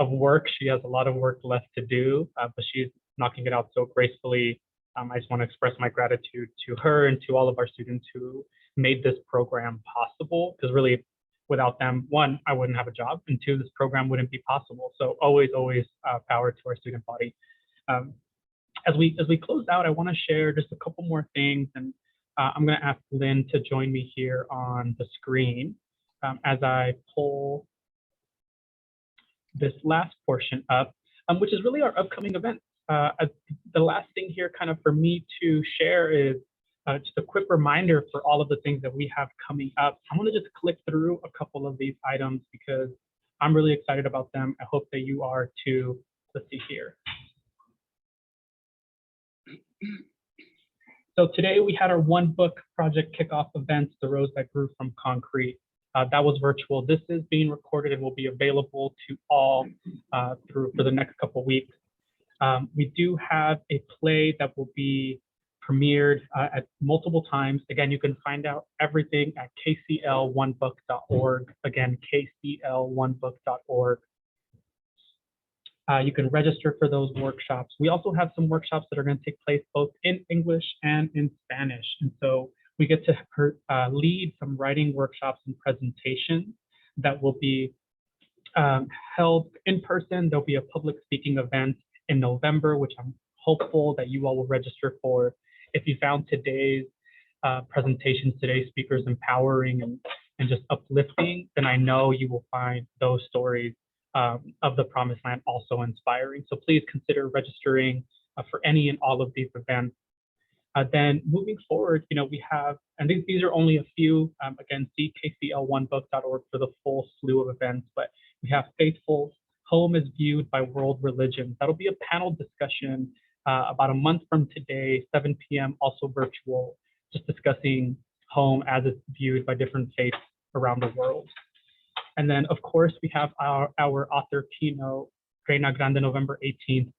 work. She has a lot of work left to do, but she's knocking it out so gracefully. I just want to express my gratitude to her and to all of our students who made this program possible, because really without them, one, I wouldn't have a job, and two, this program wouldn't be possible. So always power to our student body. As we close out, I want to share just a couple more things, and I'm going to ask Lynn to join me here on the screen as I pull this last portion up, which is really our upcoming events. The last thing here kind of for me to share is just a quick reminder for all of the things that we have coming up. I'm going to just click through a couple of these items because I'm really excited about them. I hope that you are too. Let's see here. So today we had our one book project kickoff event, The Rose That Grew from Concrete. That was virtual. This is being recorded and will be available to all for the next couple weeks. We do have a play that will be premiered at multiple times. Again, you can find out everything at kcl1book.org. Again, kcl1book.org. You can register for those workshops. We also have some workshops that are going to take place both in English and in Spanish. And so we get to lead some writing workshops and presentations that will be held in person. There'll be a public speaking event in November, which I'm hopeful that you all will register for. If you found today's presentations, today's speakers empowering and just uplifting, then I know you will find those stories of the Promised Land also inspiring. So please consider registering for any and all of these events. Then moving forward, we have, and these are only a few, again, see kcl1book.org for the full slew of events, but we have Faithful, Home is Viewed by World Religions. That'll be a panel discussion about a month from today, 7 p.m., also virtual, just discussing home as it's viewed by different faiths around the world. And then, of course, we have our author keynote, Reina Grande, November 18th.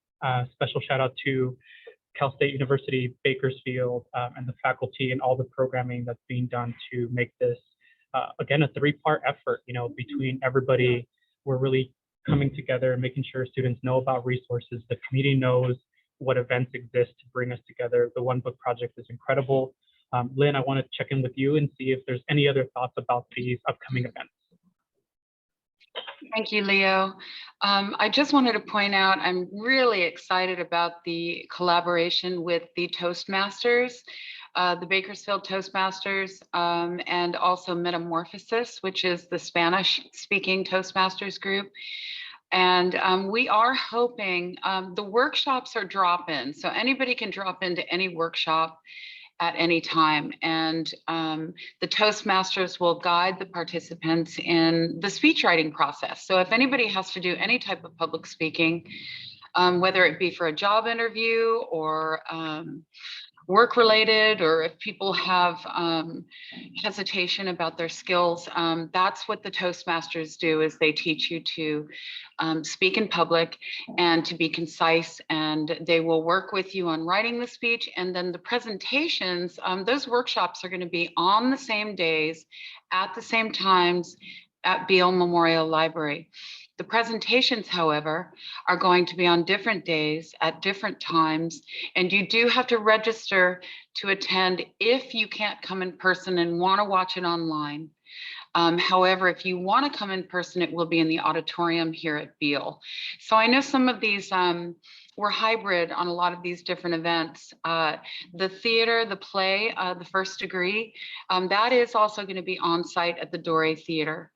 Special shout out to Cal State University, Bakersfield, and the faculty and all the programming that's being done to make this, again, a three-part effort, between everybody. We're really coming together and making sure students know about resources. The community knows what events exist to bring us together. The One Book Project is incredible. Lynn, I want to check in with you and see if there's any other thoughts about these upcoming events. Thank you, Leo. I just wanted to point out, I'm really excited about the collaboration with the Toastmasters, the Bakersfield Toastmasters, and also Metamorphosis, which is the Spanish-speaking Toastmasters group. And we are hoping, the workshops are drop-in, so anybody can drop into any workshop at any time. And the Toastmasters will guide the participants in the speech writing process. So if anybody has to do any type of public speaking, whether it be for a job interview or work related, or if people have hesitation about their skills, that's what the Toastmasters do, is they teach you to speak in public and to be concise, and they will work with you on writing the speech. And then the presentations, those workshops are going to be on the same days at the same times at Beale Memorial Library. The presentations, however, are going to be on different days at different times, and you do have to register to attend if you can't come in person and want to watch it online. However, if you want to come in person, it will be in the auditorium here at Beale. So I know some of these were hybrid on a lot of these different events. The theater, the play, The First Degree, that is also going to be on site at the Doré Theater.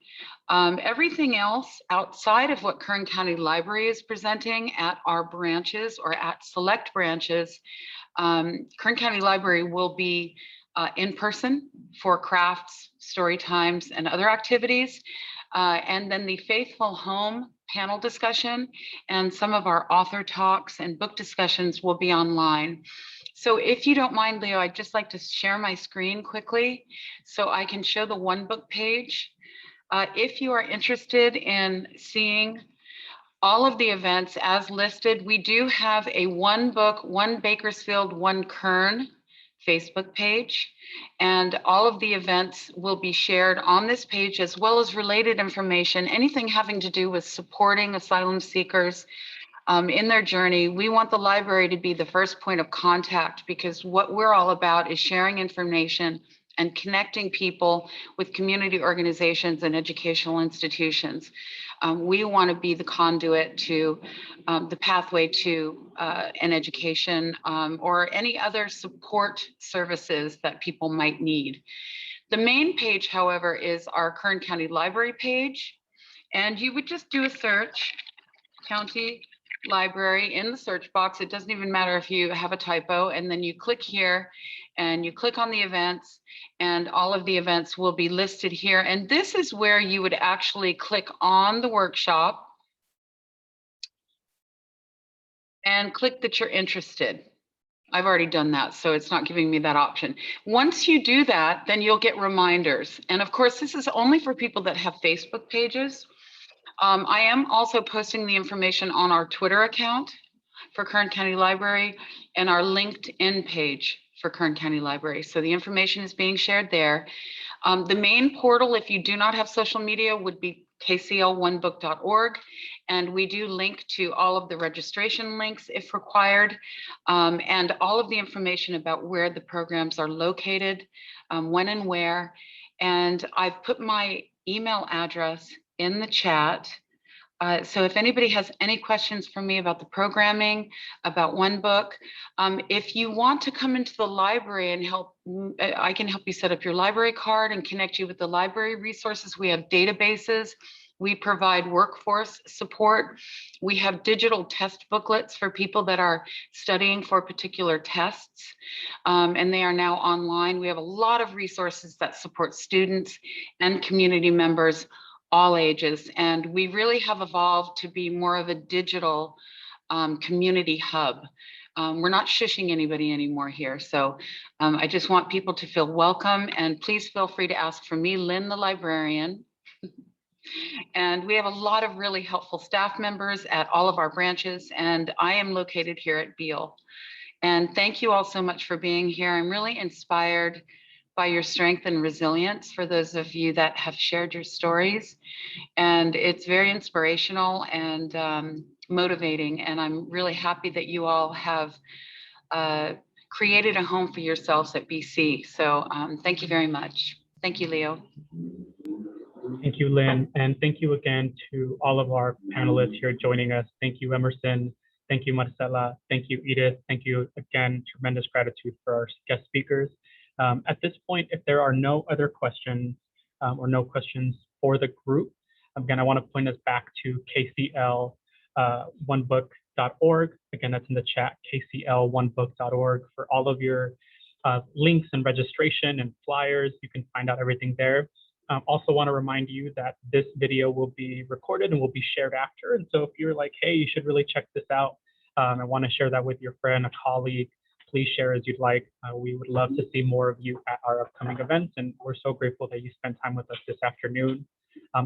Everything else outside of what Kern County Library is presenting at our branches or at select branches, Kern County Library will be in person for crafts, story times, and other activities. And then the Faithful Home panel discussion and some of our author talks and book discussions will be online. So if you don't mind, Leo, I'd just like to share my screen quickly so I can show the One Book page. If you are interested in seeing all of the events as listed, we do have a One Book, One Bakersfield, One Kern Facebook page, and all of the events will be shared on this page, as well as related information, anything having to do with supporting asylum seekers in their journey. We want the library to be the first point of contact, because what we're all about is sharing information and connecting people with community organizations and educational institutions. We want to be the conduit to the pathway to an education or any other support services that people might need. The main page, however, is our Kern County Library page. And you would just do a search, County Library, in the search box. It doesn't even matter if you have a typo, and then you click here and you click on the events, and all of the events will be listed here. And this is where you would actually click on the workshop and click that you're interested. I've already done that, so it's not giving me that option. Once you do that, then you'll get reminders. And of course, this is only for people that have Facebook pages. I am also posting the information on our Twitter account for Kern County Library and our LinkedIn page for Kern County Library. So the information is being shared there. The main portal, if you do not have social media, would be kcl1book.org. And we do link to all of the registration links if required, and all of the information about where the programs are located, when and where. And I've put my email address in the chat. So if anybody has any questions for me about the programming, about OneBook, if you want to come into the library and help, I can help you set up your library card and connect you with the library resources. We have databases. We provide workforce support. We have digital test booklets for people that are studying for particular tests, and they are now online. We have a lot of resources that support students and community members, all ages. And we really have evolved to be more of a digital community hub. We're not shushing anybody anymore here. So I just want people to feel welcome, and please feel free to ask for me, Lynn, the librarian. And we have a lot of really helpful staff members at all of our branches, and I am located here at Beale. And thank you all so much for being here. I'm really inspired by your strength and resilience, for those of you that have shared your stories. And it's very inspirational and motivating. And I'm really happy that you all have created a home for yourselves at BC. So thank you very much. Thank you, Leo. Thank you, Lynn. And thank you again to all of our panelists here joining us. Thank you, Emerson. Thank you, Marcela. Thank you, Edith. Thank you again. Tremendous gratitude for our guest speakers. At this point, if there are no other questions or no questions for the group, again, I want to point us back to kcl1book.org. Again, that's in the chat, kcl1book.org, for all of your links and registration and flyers. You can find out everything there. Also want to remind you that this video will be recorded and will be shared after. And so if you're like, hey, you should really check this out, and want to share that with your friend, a colleague, please share as you'd like. We would love to see more of you at our upcoming events, and we're so grateful that you spent time with us this afternoon.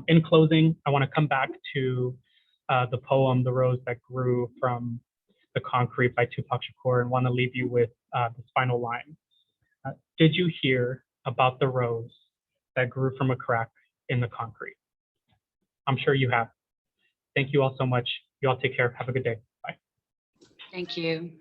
In closing, I want to come back to the poem, The Rose That Grew from the Concrete by Tupac Shakur, and want to leave you with this final line. Did you hear about the rose that grew from a crack in the concrete? I'm sure you have. Thank you all so much. You all take care. Have a good day. Bye. Thank you.